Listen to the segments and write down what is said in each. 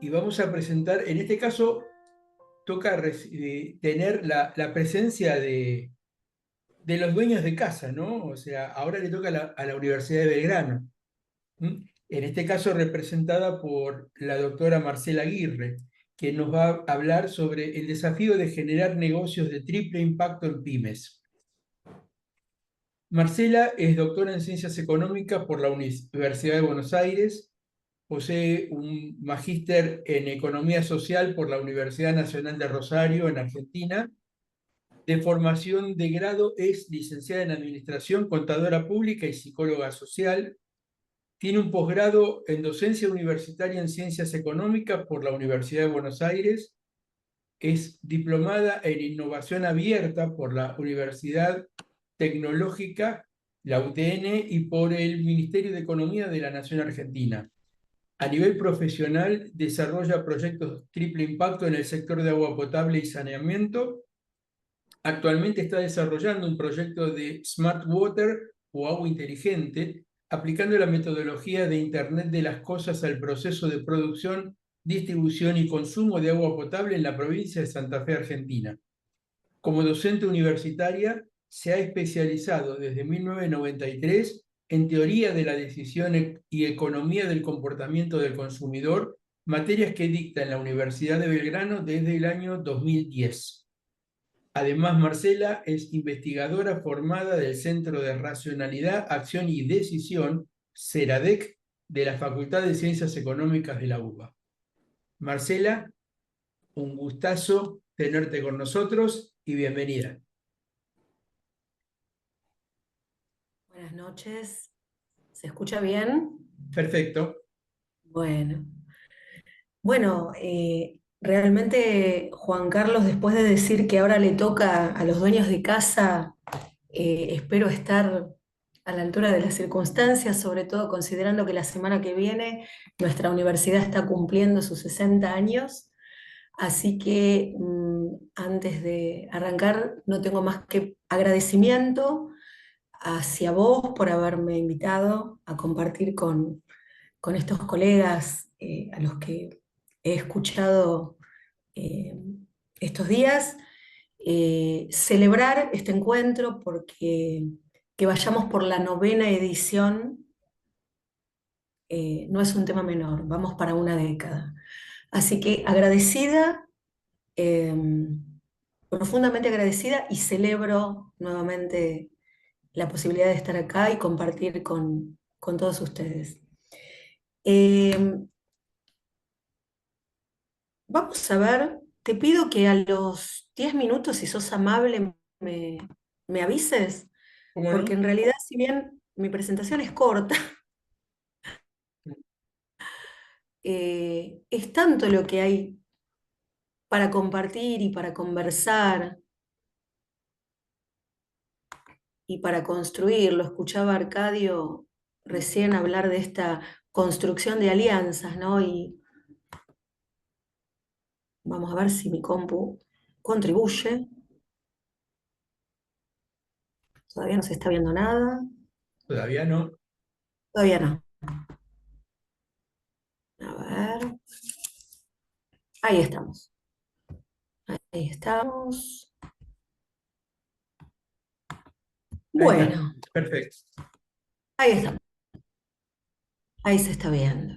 y vamos a presentar, en este caso, toca tener la presencia de los dueños de casa, ¿no? O sea, ahora le toca a la Universidad de Belgrano. ¿Mm? En este caso representada por la doctora Marcela Aguirre, que nos va a hablar sobre el desafío de generar negocios de triple impacto en pymes. Marcela es doctora en Ciencias Económicas por la Universidad de Buenos Aires, posee un magíster en Economía Social por la Universidad Nacional de Rosario, en Argentina. De formación de grado es licenciada en Administración, Contadora Pública y Psicóloga Social. Tiene un posgrado en Docencia Universitaria en Ciencias Económicas por la Universidad de Buenos Aires. Es diplomada en Innovación Abierta por la Universidad Tecnológica, la UTN, y por el Ministerio de Economía de la Nación Argentina. A nivel profesional, desarrolla proyectos triple impacto en el sector de agua potable y saneamiento. Actualmente está desarrollando un proyecto de Smart Water o agua inteligente, aplicando la metodología de Internet de las Cosas al proceso de producción, distribución y consumo de agua potable en la provincia de Santa Fe, Argentina. Como docente universitaria, se ha especializado desde 1993 en teoría de la decisión y economía del comportamiento del consumidor, materias que dicta en la Universidad de Belgrano desde el año 2010. Además, Marcela es investigadora formada del Centro de Racionalidad, Acción y Decisión, CERADEC, de la Facultad de Ciencias Económicas de la UBA. Marcela, un gustazo tenerte con nosotros y bienvenida. Buenas noches. ¿Se escucha bien? Perfecto. Bueno, realmente Juan Carlos, después de decir que ahora le toca a los dueños de casa, espero estar a la altura de las circunstancias, sobre todo considerando que la semana que viene nuestra universidad está cumpliendo sus 60 años. Así que antes de arrancar, no tengo más que agradecimiento hacia vos por haberme invitado a compartir con estos colegas a los que he escuchado eh, estos días, celebrar este encuentro porque que vayamos por la 9ª edición no es un tema menor, vamos para una década. Así que agradecida, eh, profundamente agradecida, y celebro nuevamente la posibilidad de estar acá y compartir con todos ustedes. Vamos a ver, te pido que a los 10 minutos, si sos amable, me avises, ¿Cómo porque no? en realidad, si bien mi presentación es corta, es tanto lo que hay para compartir y para conversar y para construir. Lo escuchaba Arcadio recién hablar de esta construcción de alianzas, ¿no? Y vamos a ver si mi compu contribuye. Todavía no se está viendo nada. Todavía no. Todavía no. A ver. Ahí estamos. Ahí estamos. Ahí está. Bueno, Perfecto. ahí estamos. Ahí se está viendo.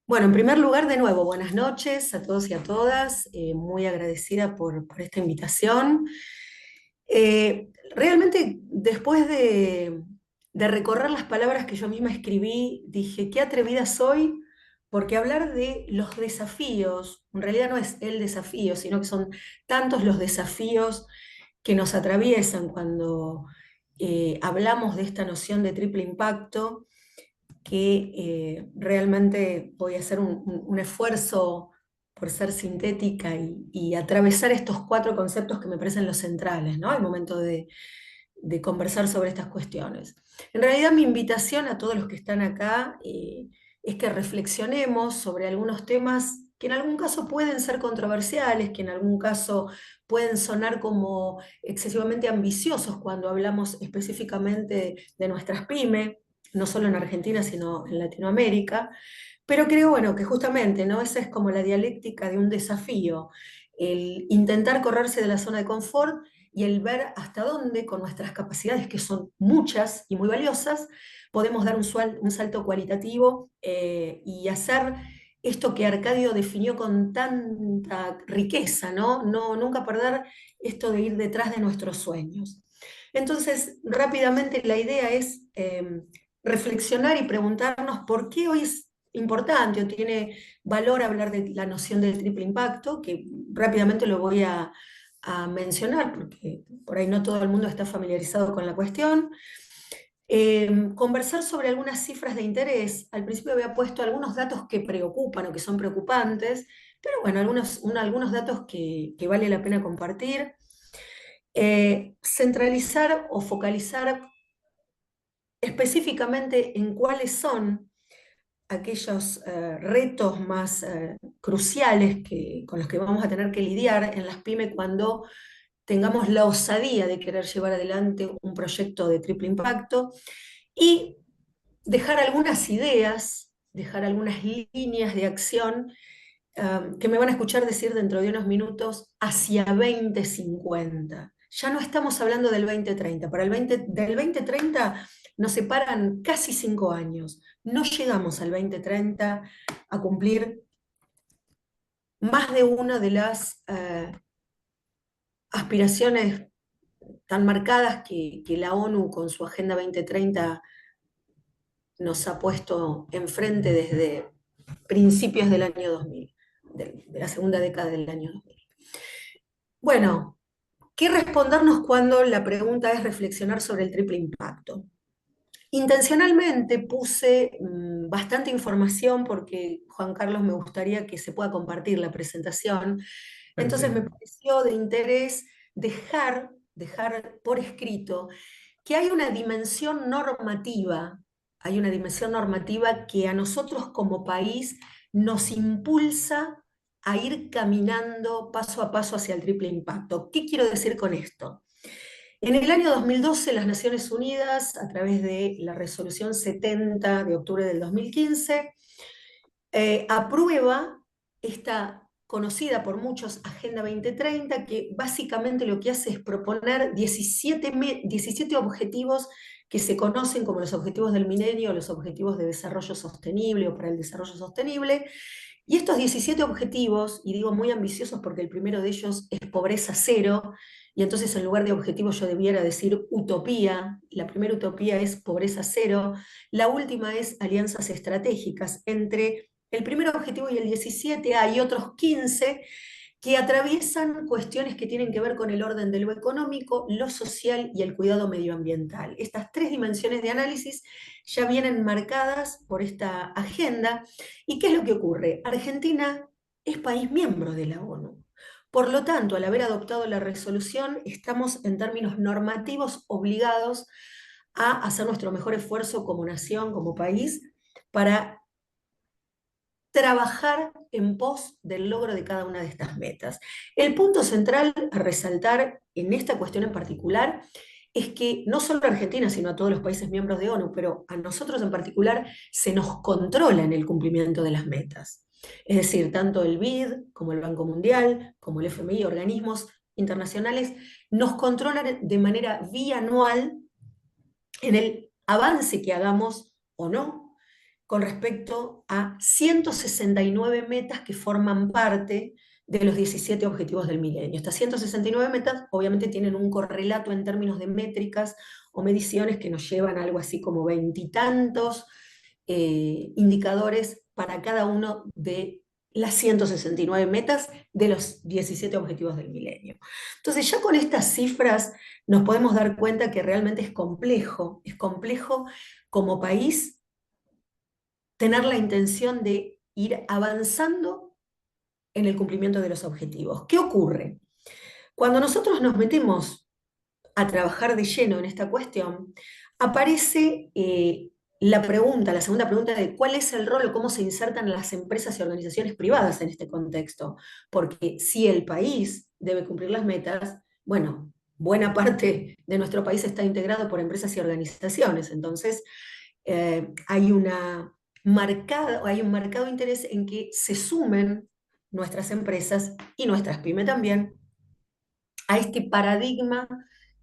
Bueno, en primer lugar, de nuevo, buenas noches a todos y a todas. Muy agradecida por esta invitación. Realmente, después de recorrer las palabras que yo misma escribí, dije, qué atrevida soy, porque hablar de los desafíos, en realidad no es el desafío, sino que son tantos los desafíos que nos atraviesan cuando hablamos de esta noción de triple impacto, que realmente voy a hacer un esfuerzo por ser sintética y atravesar estos 4 conceptos que me parecen los centrales, ¿no? Al momento de conversar sobre estas cuestiones. En realidad, mi invitación a todos los que están acá es que reflexionemos sobre algunos temas que en algún caso pueden ser controversiales, que en algún caso pueden sonar como excesivamente ambiciosos cuando hablamos específicamente de nuestras pymes, no solo en Argentina, sino en Latinoamérica, Pero creo, bueno, que justamente, ¿no? Esa es como la dialéctica de un desafío, el intentar correrse de la zona de confort y el ver hasta dónde, con nuestras capacidades, que son muchas y muy valiosas, podemos dar un salto cualitativo y hacer esto que Arcadio definió con tanta riqueza, ¿no? Nunca perder esto de ir detrás de nuestros sueños. Entonces, rápidamente la idea es reflexionar y preguntarnos por qué hoy es importante o tiene valor hablar de la noción del triple impacto, que rápidamente lo voy a mencionar porque por ahí no todo el mundo está familiarizado con la cuestión. Conversar sobre algunas cifras de interés. Al principio había puesto algunos datos que preocupan o que son preocupantes, pero bueno, algunos datos que vale la pena compartir. Centralizar o focalizar específicamente en cuáles son aquellos retos más cruciales con los que vamos a tener que lidiar en las pymes cuando tengamos la osadía de querer llevar adelante un proyecto de triple impacto y dejar algunas ideas, dejar algunas líneas de acción que me van a escuchar decir dentro de unos minutos hacia 2050. Ya no estamos hablando del 2030. Del 2030 nos separan casi 5 años. No llegamos al 2030 a cumplir más de una de las aspiraciones tan marcadas que la ONU con su Agenda 2030 nos ha puesto enfrente desde principios del año 2000, de la segunda década del año 2000. Bueno, ¿qué respondernos cuando la pregunta es reflexionar sobre el triple impacto? Intencionalmente puse bastante información porque, Juan Carlos, me gustaría que se pueda compartir la presentación. Entonces me Perfecto. pareció de interés dejar por escrito que hay una dimensión normativa que a nosotros como país nos impulsa a ir caminando paso a paso hacia el triple impacto. ¿Qué quiero decir con esto? En el año 2012, las Naciones Unidas, a través de la resolución 70 de octubre del 2015, aprueba esta conocida por muchos Agenda 2030, que básicamente lo que hace es proponer 17 objetivos que se conocen como los objetivos del milenio, los objetivos de desarrollo sostenible o para el desarrollo sostenible. Y estos 17 objetivos, y digo muy ambiciosos porque el primero de ellos es pobreza cero, y entonces en lugar de objetivo yo debiera decir utopía. La primera utopía es pobreza cero, la última es alianzas estratégicas. Entre el primer objetivo y el 17 hay otros 15 que atraviesan cuestiones que tienen que ver con el orden de lo económico, lo social y el cuidado medioambiental. Estas tres dimensiones de análisis ya vienen marcadas por esta agenda. ¿Y qué es lo que ocurre? Argentina es país miembro de la ONU. Por lo tanto, al haber adoptado la resolución, estamos en términos normativos obligados a hacer nuestro mejor esfuerzo como nación, como país, para trabajar en pos del logro de cada una de estas metas. El punto central a resaltar en esta cuestión en particular es que no solo a Argentina, sino a todos los países miembros de ONU, pero a nosotros en particular, se nos controla en el cumplimiento de las metas. Es decir, tanto el BID como el Banco Mundial, como el FMI, organismos internacionales, nos controlan de manera bianual en el avance que hagamos o no con respecto a 169 metas que forman parte de los 17 objetivos del milenio. Estas 169 metas obviamente tienen un correlato en términos de métricas o mediciones que nos llevan a algo así como veintitantos indicadores para cada uno de las 169 metas de los 17 objetivos del milenio. Entonces ya con estas cifras nos podemos dar cuenta que realmente es complejo como país tener la intención de ir avanzando en el cumplimiento de los objetivos. ¿Qué ocurre? Cuando nosotros nos metemos a trabajar de lleno en esta cuestión, aparece la segunda pregunta de cuál es el rol o cómo se insertan las empresas y organizaciones privadas en este contexto. Porque si el país debe cumplir las metas, bueno, buena parte de nuestro país está integrado por empresas y organizaciones, entonces hay una hay un marcado interés en que se sumen nuestras empresas y nuestras pymes también a este paradigma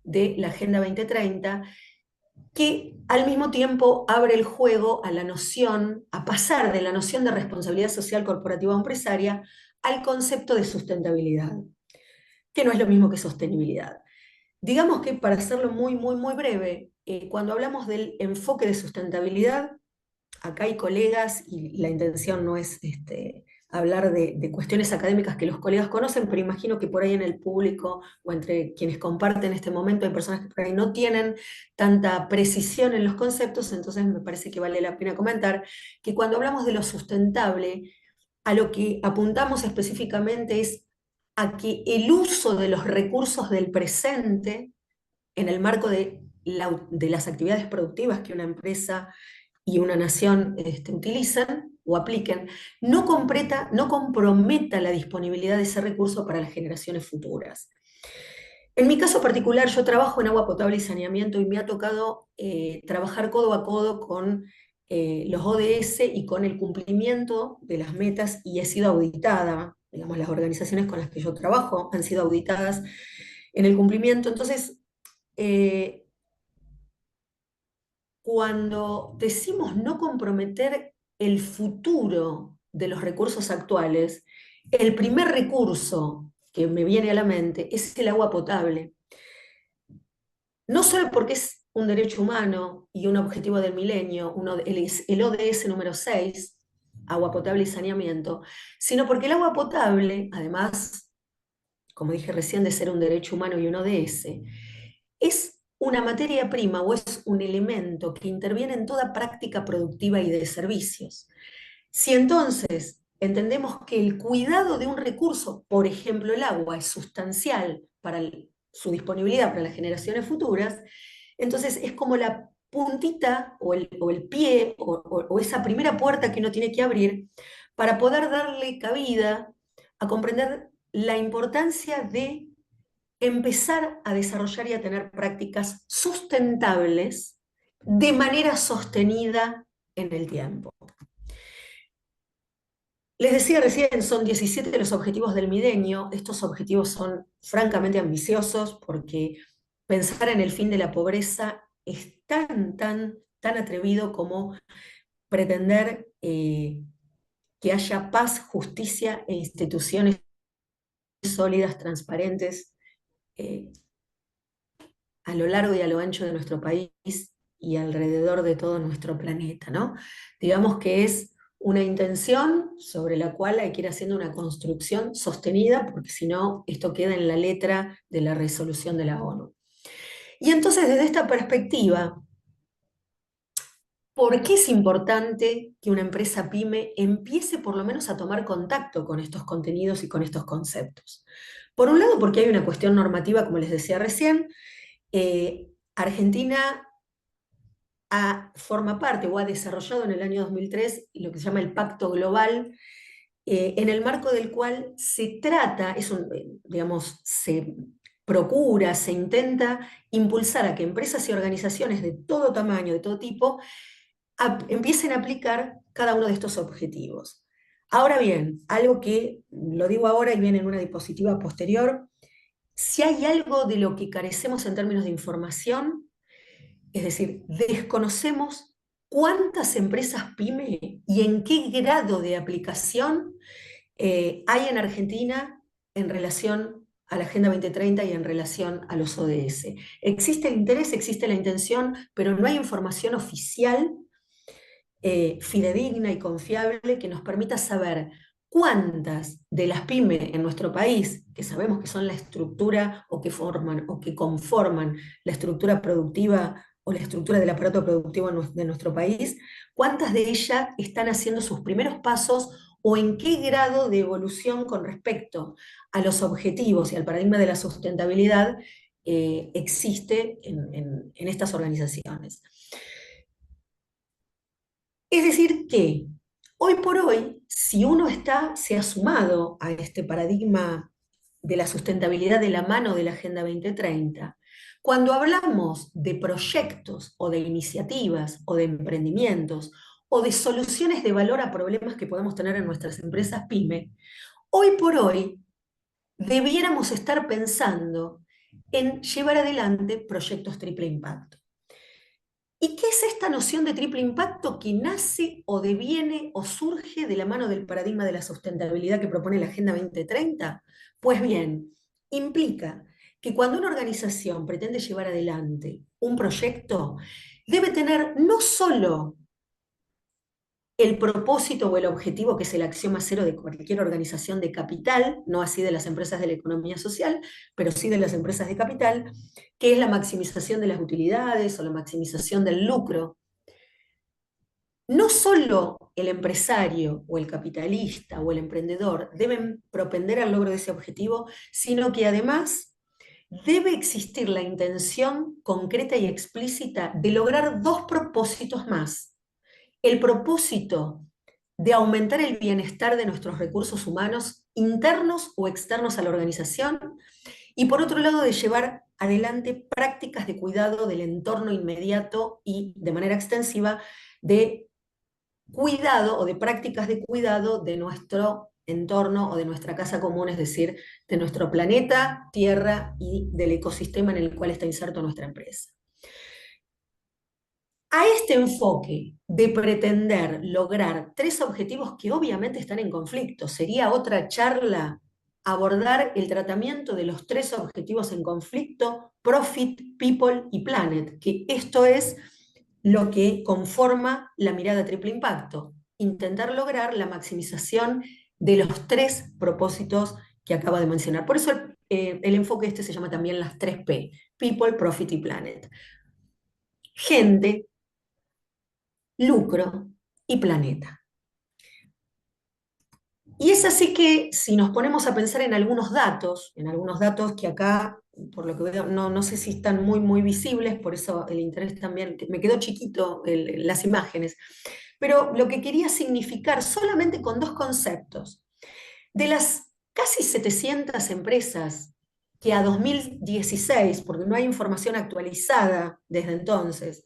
de la Agenda 2030, que al mismo tiempo abre el juego a la noción, a pasar de la noción de responsabilidad social corporativa o empresaria al concepto de sustentabilidad, que no es lo mismo que sostenibilidad. Digamos que para hacerlo muy, muy, muy breve, cuando hablamos del enfoque de sustentabilidad, acá hay colegas y la intención no es hablar de cuestiones académicas que los colegas conocen, pero imagino que por ahí en el público o entre quienes comparten este momento hay personas que por ahí no tienen tanta precisión en los conceptos, entonces me parece que vale la pena comentar que cuando hablamos de lo sustentable, a lo que apuntamos específicamente es a que el uso de los recursos del presente en el marco de las actividades productivas que una empresa y una nación utilizan o apliquen, no comprometa la disponibilidad de ese recurso para las generaciones futuras. En mi caso particular, yo trabajo en agua potable y saneamiento y me ha tocado trabajar codo a codo con los ODS y con el cumplimiento de las metas y he sido auditada, digamos, las organizaciones con las que yo trabajo han sido auditadas en el cumplimiento. Entonces, eh, cuando decimos no comprometer el futuro de los recursos actuales, el primer recurso que me viene a la mente es el agua potable. No solo porque es un derecho humano y un objetivo del milenio, el ODS número 6, agua potable y saneamiento, sino porque el agua potable, además, como dije recién, de ser un derecho humano y un ODS, es una materia prima o es un elemento que interviene en toda práctica productiva y de servicios. Si entonces entendemos que el cuidado de un recurso, por ejemplo el agua, es sustancial para su disponibilidad para las generaciones futuras, entonces es como la puntita o el pie o esa primera puerta que uno tiene que abrir para poder darle cabida a comprender la importancia de empezar a desarrollar y a tener prácticas sustentables de manera sostenida en el tiempo. Les decía recién, son 17 los objetivos del milenio. Estos objetivos son francamente ambiciosos porque pensar en el fin de la pobreza es tan atrevido como pretender que haya paz, justicia e instituciones sólidas, transparentes, eh, a lo largo y a lo ancho de nuestro país y alrededor de todo nuestro planeta, ¿no? Digamos que es una intención sobre la cual hay que ir haciendo una construcción sostenida, porque si no, esto queda en la letra de la resolución de la ONU. Y entonces, desde esta perspectiva, ¿por qué es importante que una empresa pyme empiece por lo menos a tomar contacto con estos contenidos y con estos conceptos? Por un lado, porque hay una cuestión normativa, como les decía recién, Argentina forma parte o ha desarrollado en el año 2003 lo que se llama el Pacto Global, en el marco del cual se trata, digamos, se procura, se intenta impulsar a que empresas y organizaciones de todo tamaño, de todo tipo, empiecen a aplicar cada uno de estos objetivos. Ahora bien, algo que lo digo ahora y viene en una diapositiva posterior, si hay algo de lo que carecemos en términos de información, es decir, desconocemos cuántas empresas pyme y en qué grado de aplicación hay en Argentina en relación a la Agenda 2030 y en relación a los ODS. Existe el interés, existe la intención, pero no hay información oficial, fidedigna y confiable que nos permita saber cuántas de las pymes en nuestro país, que sabemos que son la estructura o que forman o que conforman la estructura productiva o la estructura del aparato productivo de nuestro país, cuántas de ellas están haciendo sus primeros pasos o en qué grado de evolución con respecto a los objetivos y al paradigma de la sustentabilidad existe en estas organizaciones. Es decir, que hoy por hoy, si uno se ha sumado a este paradigma de la sustentabilidad de la mano de la Agenda 2030, cuando hablamos de proyectos o de iniciativas o de emprendimientos o de soluciones de valor a problemas que podemos tener en nuestras empresas pyme, hoy por hoy debiéramos estar pensando en llevar adelante proyectos triple impacto. ¿Y qué es esta noción de triple impacto que nace o deviene o surge de la mano del paradigma de la sustentabilidad que propone la Agenda 2030? Pues bien, implica que cuando una organización pretende llevar adelante un proyecto, debe tener no solo el propósito o el objetivo, que es el axioma cero de cualquier organización de capital, no así de las empresas de la economía social, pero sí de las empresas de capital, que es la maximización de las utilidades o la maximización del lucro. No solo el empresario o el capitalista o el emprendedor deben propender al logro de ese objetivo, sino que además debe existir la intención concreta y explícita de lograr dos propósitos más. El propósito de aumentar el bienestar de nuestros recursos humanos internos o externos a la organización, y por otro lado de llevar adelante prácticas de cuidado del entorno inmediato y de manera extensiva de cuidado o de prácticas de cuidado de nuestro entorno o de nuestra casa común, es decir, de nuestro planeta, tierra y del ecosistema en el cual está inserto nuestra empresa. A este enfoque de pretender lograr tres objetivos que obviamente están en conflicto, sería otra charla abordar el tratamiento de los tres objetivos en conflicto: Profit, People y Planet, que esto es lo que conforma la mirada triple impacto, intentar lograr la maximización de los tres propósitos que acabo de mencionar. Por eso el enfoque este se llama también las tres P: People, Profit y Planet. Gente, lucro y planeta. Y es así que si nos ponemos a pensar en algunos datos que acá, por lo que veo, no sé si están muy visibles, por eso el interés también, me quedó chiquito las imágenes, pero lo que quería significar solamente con dos conceptos: de las casi 700 empresas que a 2016, porque no hay información actualizada desde entonces,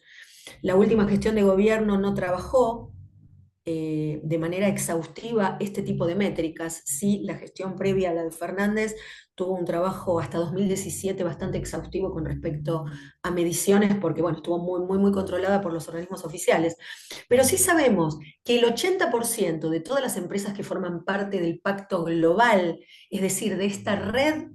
la última gestión de gobierno no trabajó de manera exhaustiva este tipo de métricas. Sí, la gestión previa a la de Fernández tuvo un trabajo hasta 2017 bastante exhaustivo con respecto a mediciones, porque bueno, estuvo muy controlada por los organismos oficiales. Pero sí sabemos que el 80% de todas las empresas que forman parte del pacto global, es decir, de esta red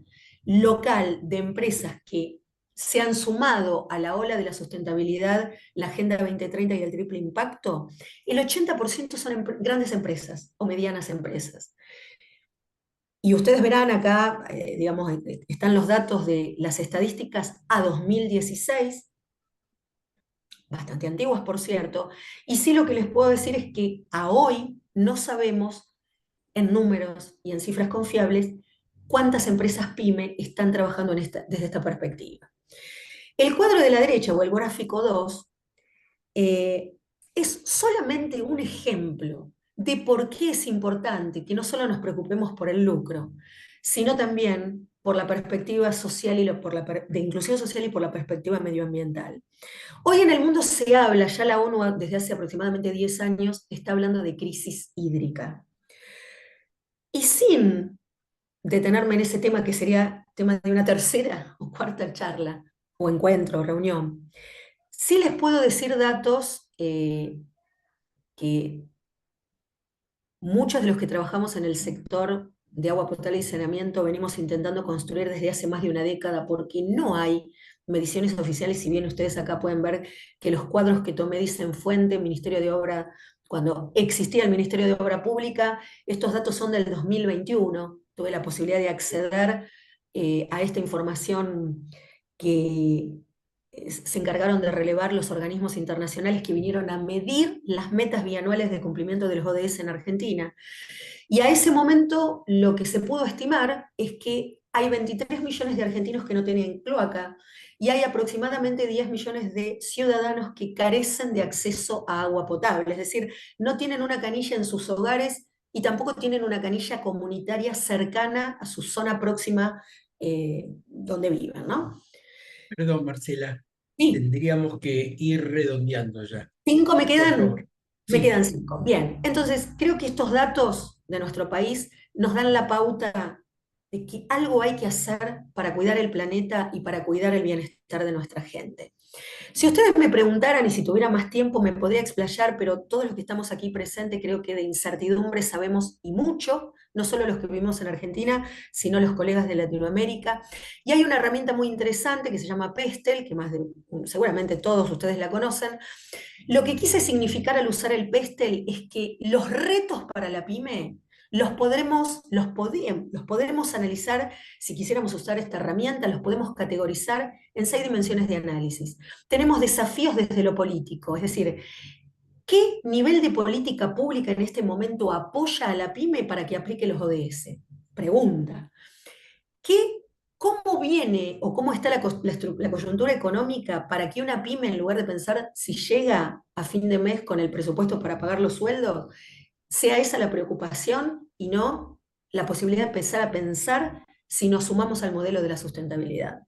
local de empresas que se han sumado a la ola de la sustentabilidad, la Agenda 2030 y el triple impacto, el 80% son grandes empresas o medianas empresas. Y ustedes verán acá, digamos, están los datos de las estadísticas a 2016, bastante antiguas por cierto, y sí lo que les puedo decir es que a hoy no sabemos en números y en cifras confiables cuántas empresas pyme están trabajando desde esta perspectiva. El cuadro de la derecha o el gráfico 2 es solamente un ejemplo de por qué es importante que no solo nos preocupemos por el lucro, sino también por la perspectiva social y de inclusión social y por la perspectiva medioambiental. Hoy en el mundo se habla, ya la ONU desde hace aproximadamente 10 años está hablando de crisis hídrica. Y sin detenerme en ese tema que sería tema de una tercera o cuarta charla o encuentro o reunión, sí les puedo decir datos que muchos de los que trabajamos en el sector de agua potable y saneamiento venimos intentando construir desde hace más de una década, porque no hay mediciones oficiales. Si bien ustedes acá pueden ver que los cuadros que tomé dicen fuente, Ministerio de Obra, cuando existía el Ministerio de Obra Pública, estos datos son del 2021. Tuve la posibilidad de acceder a esta información que se encargaron de relevar los organismos internacionales que vinieron a medir las metas bianuales de cumplimiento de los ODS en Argentina. Y a ese momento lo que se pudo estimar es que hay 23 millones de argentinos que no tienen cloaca y hay aproximadamente 10 millones de ciudadanos que carecen de acceso a agua potable, es decir, no tienen una canilla en sus hogares y tampoco tienen una canilla comunitaria cercana a su zona próxima donde viven, ¿no? Perdón, Marcela, Sí, tendríamos que ir redondeando ya. 5 me Por quedan. favor. Me Sí, quedan 5. Bien, entonces creo que estos datos de nuestro país nos dan la pauta de que algo hay que hacer para cuidar el planeta y para cuidar el bienestar de nuestra gente. Si ustedes me preguntaran y si tuviera más tiempo me podría explayar, pero todos los que estamos aquí presentes creo que de incertidumbre sabemos y mucho, no solo los que vivimos en Argentina, sino los colegas de Latinoamérica. Y hay una herramienta muy interesante que se llama Pestel, que seguramente todos ustedes la conocen. Lo que quise significar al usar el Pestel es que los retos para la pyme los podemos analizar, si quisiéramos usar esta herramienta, los podemos categorizar en 6 dimensiones de análisis. Tenemos desafíos desde lo político, es decir, ¿qué nivel de política pública en este momento apoya a la pyme para que aplique los ODS? Pregunta. ¿Qué, cómo viene o cómo está la coyuntura económica para que una pyme, en lugar de pensar si llega a fin de mes con el presupuesto para pagar los sueldos, sea esa la preocupación y no la posibilidad de empezar a pensar si nos sumamos al modelo de la sustentabilidad?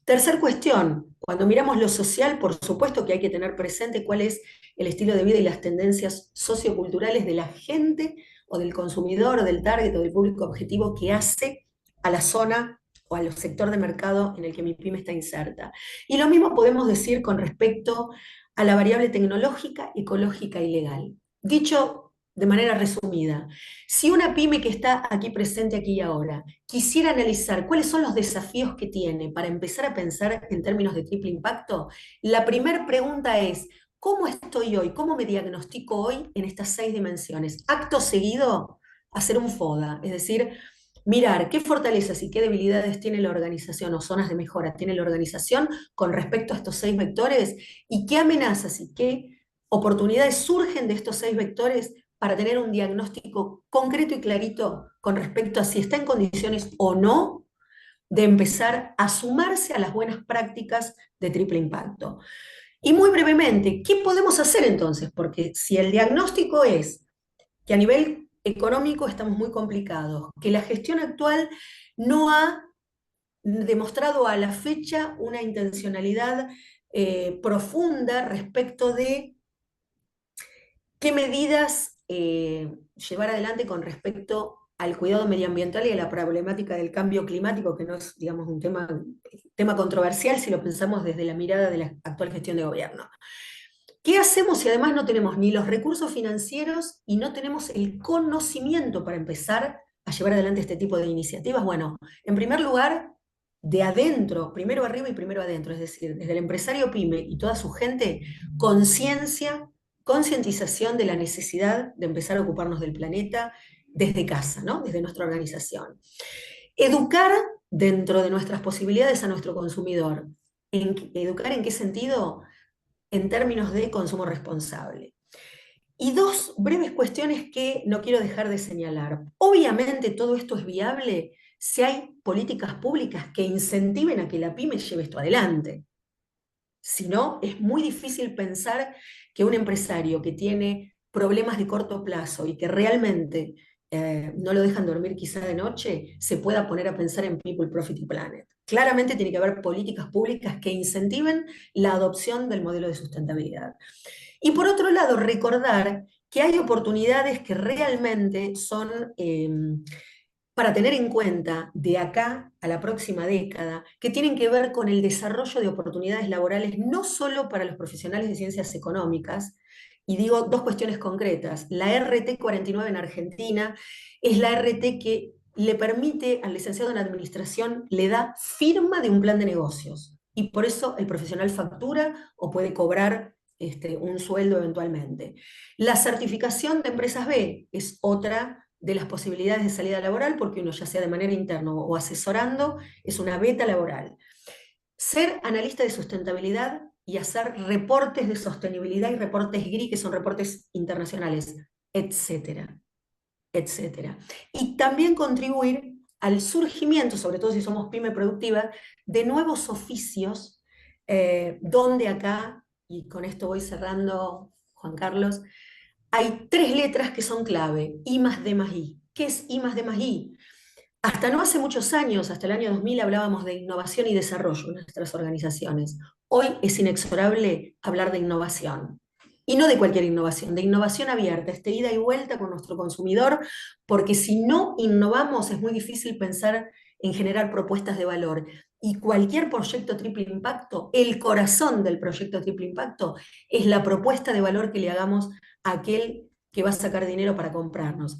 Tercer cuestión, cuando miramos lo social, por supuesto que hay que tener presente cuál es el estilo de vida y las tendencias socioculturales de la gente o del consumidor o del target o del público objetivo que hace a la zona o al sector de mercado en el que mi pyme está inserta. Y lo mismo podemos decir con respecto a la variable tecnológica, ecológica y legal. Dicho de manera resumida, si una pyme que está aquí presente, aquí y ahora, quisiera analizar cuáles son los desafíos que tiene para empezar a pensar en términos de triple impacto, la primera pregunta es, ¿cómo estoy hoy? ¿Cómo me diagnostico hoy en estas 6 dimensiones? Acto seguido, hacer un FODA, es decir, mirar qué fortalezas y qué debilidades tiene la organización o zonas de mejora tiene la organización con respecto a estos 6 vectores y qué amenazas y qué oportunidades surgen de estos 6 vectores para tener un diagnóstico concreto y clarito con respecto a si está en condiciones o no de empezar a sumarse a las buenas prácticas de triple impacto. Y muy brevemente, ¿qué podemos hacer entonces? Porque si el diagnóstico es que a nivel económico estamos muy complicados, que la gestión actual no ha demostrado a la fecha una intencionalidad profunda respecto de qué medidas llevar adelante con respecto al cuidado medioambiental y a la problemática del cambio climático, que no es, digamos, un tema controversial si lo pensamos desde la mirada de la actual gestión de gobierno. ¿Qué hacemos si además no tenemos ni los recursos financieros y no tenemos el conocimiento para empezar a llevar adelante este tipo de iniciativas? Bueno, en primer lugar, de adentro, primero arriba y primero adentro, es decir, desde el empresario pyme y toda su gente, conciencia, concientización de la necesidad de empezar a ocuparnos del planeta desde casa, ¿no? Desde nuestra organización. Educar dentro de nuestras posibilidades a nuestro consumidor. ¿Educar en qué sentido? En términos de consumo responsable. Y 2 breves cuestiones que no quiero dejar de señalar. Obviamente todo esto es viable si hay políticas públicas que incentiven a que la pyme lleve esto adelante. Si no, es muy difícil pensar que un empresario que tiene problemas de corto plazo y que realmente no lo dejan dormir quizá de noche, se pueda poner a pensar en People, Profit y Planet. Claramente tiene que haber políticas públicas que incentiven la adopción del modelo de sustentabilidad. Y por otro lado, recordar que hay oportunidades que realmente son para tener en cuenta de acá a la próxima década, que tienen que ver con el desarrollo de oportunidades laborales, no solo para los profesionales de ciencias económicas, y digo 2 cuestiones concretas. La RT 49 en Argentina es la RT que le permite al licenciado en administración, le da firma de un plan de negocios, y por eso el profesional factura o puede cobrar un sueldo eventualmente. La certificación de empresas B es otra de las posibilidades de salida laboral, porque uno, ya sea de manera interna o asesorando, es una beta laboral. Ser analista de sustentabilidad y hacer reportes de sostenibilidad y reportes GRI, que son reportes internacionales, etcétera, etcétera. Y también contribuir al surgimiento, sobre todo si somos pyme productiva, de nuevos oficios, donde acá, y con esto voy cerrando, Juan Carlos, hay 3 letras que son clave, I más D más I. ¿Qué es I más D más I? Hasta no hace muchos años, hasta el año 2000, hablábamos de innovación y desarrollo en nuestras organizaciones. Hoy es inexorable hablar de innovación. Y no de cualquier innovación, de innovación abierta, este ida y vuelta con nuestro consumidor, porque si no innovamos es muy difícil pensar en generar propuestas de valor. Y cualquier proyecto triple impacto, el corazón del proyecto triple impacto, es la propuesta de valor que le hagamos a aquel que va a sacar dinero para comprarnos.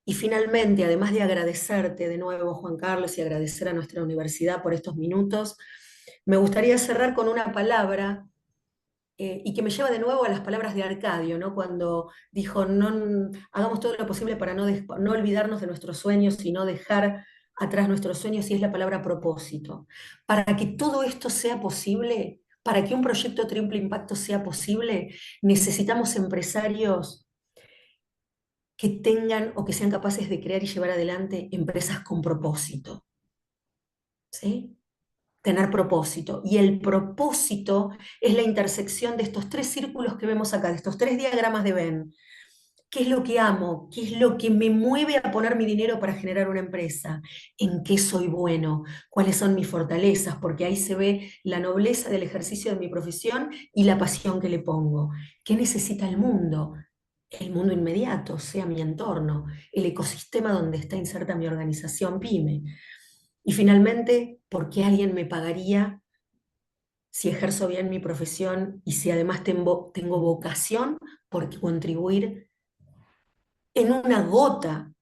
Y finalmente, además de agradecerte de nuevo, Juan Carlos, y agradecer a nuestra universidad por estos minutos, me gustaría cerrar con una palabra y que me lleva de nuevo a las palabras de Arcadio, ¿no? Cuando dijo, no, hagamos todo lo posible para no olvidarnos de nuestros sueños y no dejar atrás nuestros sueños, y es la palabra propósito. Para que todo esto sea posible, para que un proyecto triple impacto sea posible, necesitamos empresarios que tengan o que sean capaces de crear y llevar adelante empresas con propósito, ¿sí? Tener propósito. Y el propósito es la intersección de estos tres círculos que vemos acá, de estos tres diagramas de Venn. ¿Qué es lo que amo? ¿Qué es lo que me mueve a poner mi dinero para generar una empresa? ¿En qué soy bueno? ¿Cuáles son mis fortalezas? Porque ahí se ve la nobleza del ejercicio de mi profesión y la pasión que le pongo. ¿Qué necesita el mundo? El mundo inmediato, sea mi entorno, el ecosistema donde está inserta mi organización PYME. Y finalmente, ¿por qué alguien me pagaría si ejerzo bien mi profesión y si además tengo vocación por contribuir en una gota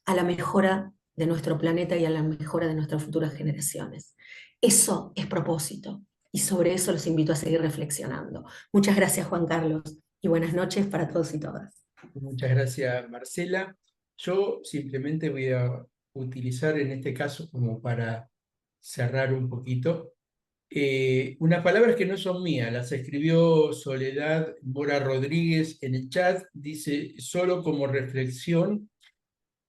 a la mejora de nuestro planeta y a la mejora de nuestras futuras generaciones? Eso es propósito y sobre eso los invito a seguir reflexionando. Muchas gracias, Juan Carlos, y buenas noches para todos y todas. Muchas gracias, Marcela. Yo simplemente voy a utilizar en este caso como para cerrar un poquito unas palabras que no son mías, las escribió Soledad Mora Rodríguez en el chat, dice, solo como reflexión,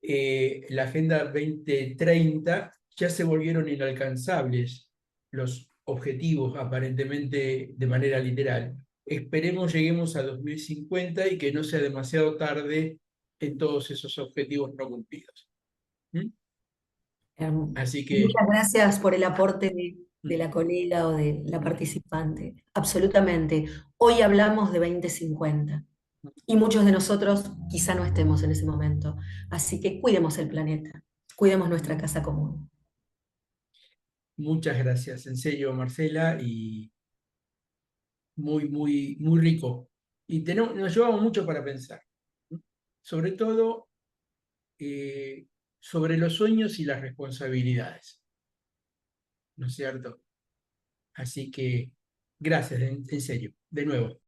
la Agenda 2030 ya se volvieron inalcanzables los objetivos aparentemente de manera literal. Esperemos lleguemos a 2050 y que no sea demasiado tarde en todos esos objetivos no cumplidos. ¿Mm? Así que Muchas gracias por el aporte de mm, la colega o de la participante. Absolutamente. Hoy hablamos de 2050 y muchos de nosotros quizá no estemos en ese momento. Así que cuidemos el planeta, cuidemos nuestra casa común. muchas gracias, en serio, Marcela, y muy rico. Y nos llevamos mucho para pensar, ¿no? Sobre todo eh, sobre los sueños y las responsabilidades, ¿no es cierto? Así que gracias, en serio, de nuevo.